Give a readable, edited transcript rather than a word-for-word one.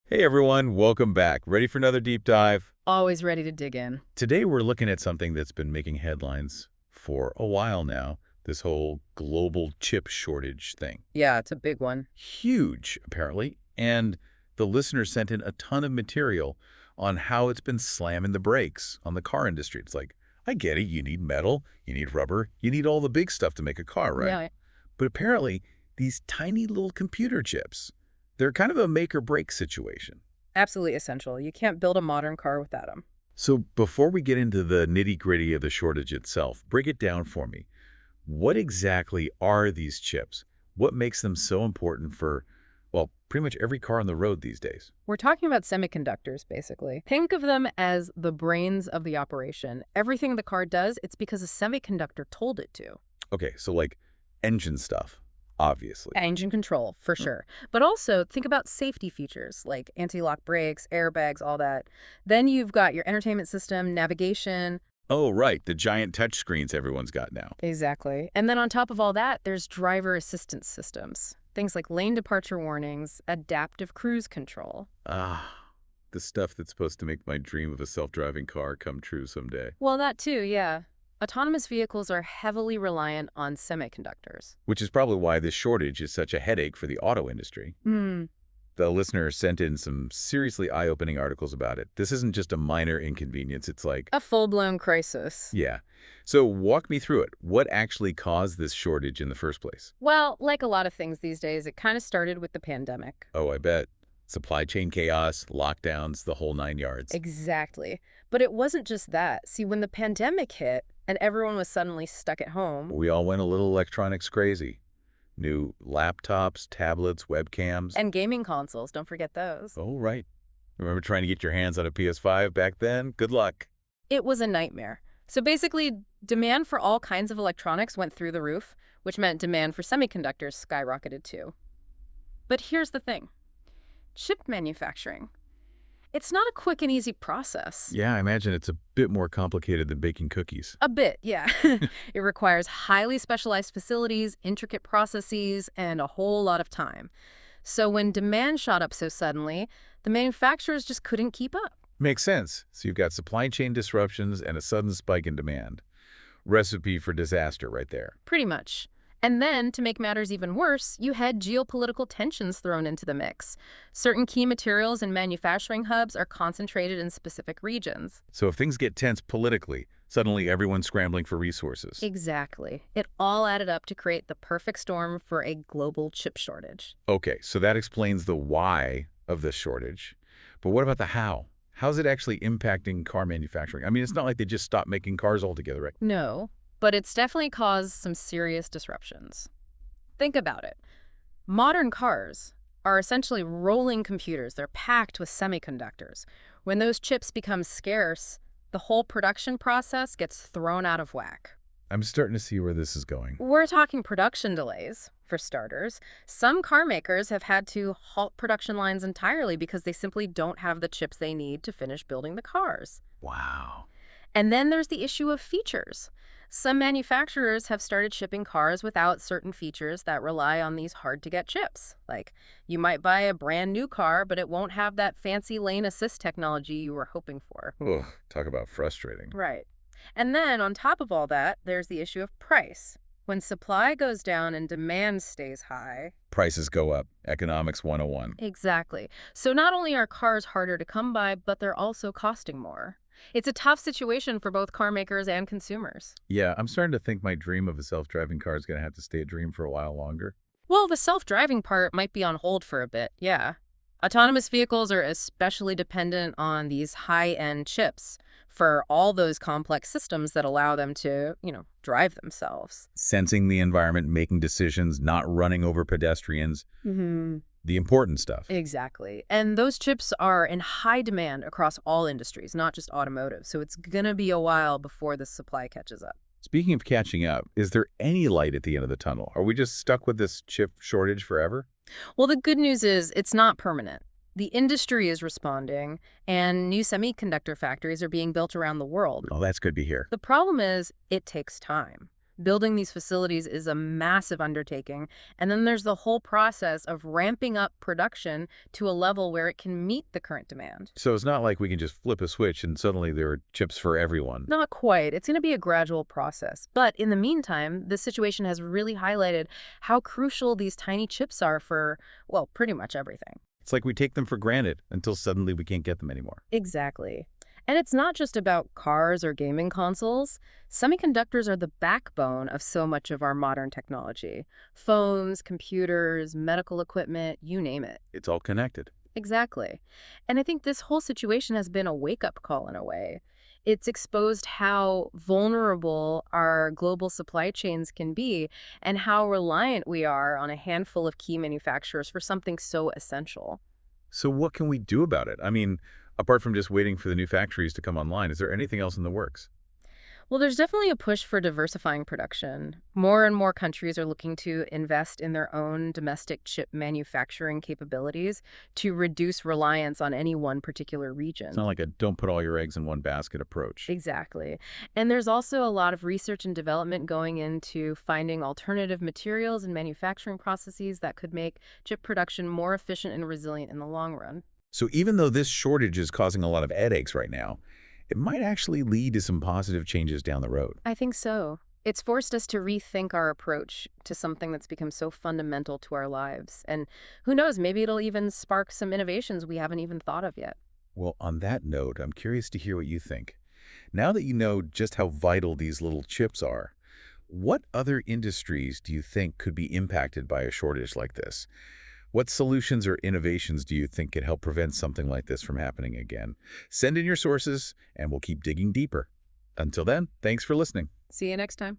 Hey everyone, welcome back. Ready for another deep dive? Always ready to dig in. Today we're looking at something that's been making headlines for a while now, this whole global chip shortage thing. Yeah, it's a big one. Huge, apparently, and the listener sent in a ton of material on how it's been slamming the brakes on the car industry. It's like, I get it, you need metal, you need rubber, you need all the big stuff to make a car, right? Yeah, But apparently, these tiny little computer chips, they're kind of a make or break situation. absolutely essential. You can't build a modern car without them. So before we get into the nitty-gritty of the shortage itself, break it down for me. What exactly are these chips? What makes them so important for, well, pretty much every car on the road these days? We're talking about semiconductors, basically. Think of them as the brains of the operation. Everything the car does, it's because a semiconductor told it to. Okay, so like engine stuff, obviously. Engine control, for Mm. sure. But also, think about safety features like anti-lock brakes, airbags, all that. Then you've got your entertainment system, navigation. Oh, right, the giant touch screens everyone's got now. Exactly. And then on top of all that, there's driver assistance systems. Things like lane departure warnings, adaptive cruise control. Ah, the stuff that's supposed to make my dream of a self-driving car come true someday. Well, that too, yeah. Autonomous vehicles are heavily reliant on semiconductors. Which is probably why this shortage is such a headache for the auto industry. Hmm. The listener sent in some seriously eye-opening articles about it. This isn't just a minor inconvenience. It's like, A full-blown crisis. yeah. So walk me through it. What actually caused this shortage in the first place? Well, like a lot of things these days, it kind of started with the pandemic. Oh, I bet. Supply chain chaos, lockdowns, the whole nine yards. Exactly. But it wasn't just that. See, when the pandemic hit and everyone was suddenly stuck at home, We all went a little electronics crazy. New laptops, tablets, webcams. and gaming consoles, don't forget those. Oh, right. Remember trying to get your hands on a PS5 back then? Good luck. It was a nightmare. So basically, demand for all kinds of electronics went through the roof, which meant demand for semiconductors skyrocketed too. But here's the thing. Chip manufacturing. It's not a quick and easy process. Yeah, I imagine it's a bit more complicated than baking cookies. A bit, yeah. It requires highly specialized facilities, intricate processes, and a whole lot of time. So when demand shot up so suddenly, the manufacturers just couldn't keep up. Makes sense. So you've got supply chain disruptions and a sudden spike in demand. Recipe for disaster right there. Pretty much. And then, to make matters even worse, you had geopolitical tensions thrown into the mix. Certain key materials and manufacturing hubs are concentrated in specific regions. So if things get tense politically, suddenly everyone's scrambling for resources. Exactly. It all added up to create the perfect storm for a global chip shortage. Okay, so that explains the why of this shortage. But what about the how? How's it actually impacting car manufacturing? I mean, it's not like they just stopped making cars altogether, right? No, but it's definitely caused some serious disruptions. Think about it. Modern cars are essentially rolling computers. They're packed with semiconductors. When those chips become scarce, the whole production process gets thrown out of whack. I'm starting to see where this is going. We're talking production delays, for starters. Some car makers have had to halt production lines entirely because they simply don't have the chips they need to finish building the cars. Wow. And then there's the issue of features. Some manufacturers have started shipping cars without certain features that rely on these hard-to-get chips. Like, you might buy a brand new car, but it won't have that fancy lane assist technology you were hoping for. Ugh, talk about frustrating. Right. And then, on top of all that, there's the issue of price. When supply goes down and demand stays high. Prices go up. Economics 101. Exactly. So not only are cars harder to come by, but they're also costing more. It's a tough situation for both car makers and consumers. Yeah, I'm starting to think my dream of a self-driving car is going to have to stay a dream for a while longer. Well, the self-driving part might be on hold for a bit, yeah. Autonomous vehicles are especially dependent on these high-end chips for all those complex systems that allow them to, drive themselves. Sensing the environment, making decisions, not running over pedestrians. Mm-hmm. The important stuff. Exactly. And those chips are in high demand across all industries, not just automotive. So it's going to be a while before the supply catches up. Speaking of catching up, is there any light at the end of the tunnel? Are we just stuck with this chip shortage forever? Well, the good news is it's not permanent. The industry is responding, and new semiconductor factories are being built around the world. Oh, that's good to hear. The problem is it takes time. Building these facilities is a massive undertaking, and then there's the whole process of ramping up production to a level where it can meet the current demand. So it's not like we can just flip a switch and suddenly there are chips for everyone. Not quite. It's going to be a gradual process. But in the meantime, this situation has really highlighted how crucial these tiny chips are for, well, pretty much everything. It's like we take them for granted until suddenly we can't get them anymore. Exactly. And it's not just about cars or gaming consoles. Semiconductors are the backbone of so much of our modern technology. Phones, computers, medical equipment, you name it. It's all connected. Exactly. And I think this whole situation has been a wake-up call in a way. It's exposed how vulnerable our global supply chains can be and how reliant we are on a handful of key manufacturers for something so essential. So what can we do about it? I mean, apart from just waiting for the new factories to come online, is there anything else in the works? Well, there's definitely a push for diversifying production. More and more countries are looking to invest in their own domestic chip manufacturing capabilities to reduce reliance on any one particular It's region. not like a don't put all your eggs in one basket approach. Exactly. And there's also a lot of research and development going into finding alternative materials and manufacturing processes that could make chip production more efficient and resilient in the long run. So even though this shortage is causing a lot of headaches right now, it might actually lead to some positive changes down the road. I think so. It's forced us to rethink our approach to something that's become so fundamental to our lives. And who knows, maybe it'll even spark some innovations we haven't even thought of yet. Well, on that note, I'm curious to hear what you think. Now that you know just how vital these little chips are, what other industries do you think could be impacted by a shortage like this? What solutions or innovations do you think could help prevent something like this from happening again? Send in your sources, and we'll keep digging deeper. Until then, thanks for listening. See you next time.